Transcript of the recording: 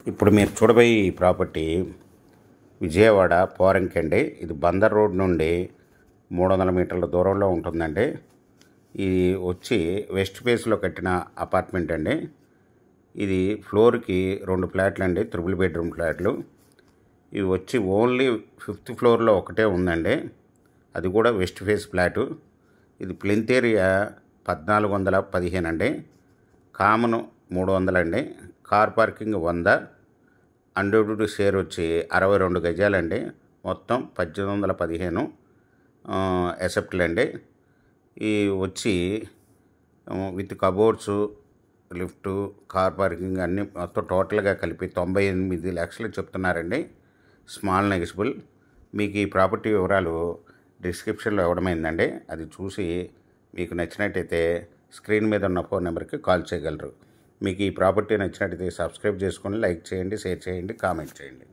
ఇప్పుడు మీరు చూడబోయే ఈ ప్రాపర్టీ విజయవాడ పోరంకి అండి. ఇది బందర్ రోడ్ నుండి 300 మీటర్ల దూరంలో ఉంటుందండి. ఇది వచ్చి వెస్ట్ ఫేస్లో కట్టిన అపార్ట్మెంట్ అండి. ఇది ఫ్లోర్కి 2 ఫ్లాట్లు అండి, 3 బెడ్రూమ్ ఫ్లాట్లు. ఇవి వచ్చి ఓన్లీ 5th ఫ్లోర్లో ఒకటే ఉందండి, అది కూడా వెస్ట్ ఫేస్ ఫ్లాటు. ఇది ప్లెంత్ ఏరియా 1415 అండి, కామన్ 300 అండి, కార్ పార్కింగ్ 100, అన్డివైడెడ్ షేర్ వచ్చి 62 గజాలండి. మొత్తం 1815 ఎసెప్ట్లు అండి. ఈ వచ్చి with cupboards, lift, car parking అన్నీ మొత్తం టోటల్గా కలిపి 98 లక్షలు చెప్తున్నారండి. Small negotiable. మీకు ఈ ప్రాపర్టీ వివరాలు డిస్క్రిప్షన్లో ఇవ్వడమైందండి. అది చూసి మీకు నచ్చినట్టయితే స్క్రీన్ మీద ఉన్న ఫోన్ నెంబర్కి కాల్ చేయగలరు. మీకు ఈ ప్రాపర్టీ నచ్చినట్టయితే సబ్స్క్రైబ్ చేసుకొని లైక్ చేయండి, షేర్ చేయండి, కామెంట్ చేయండి.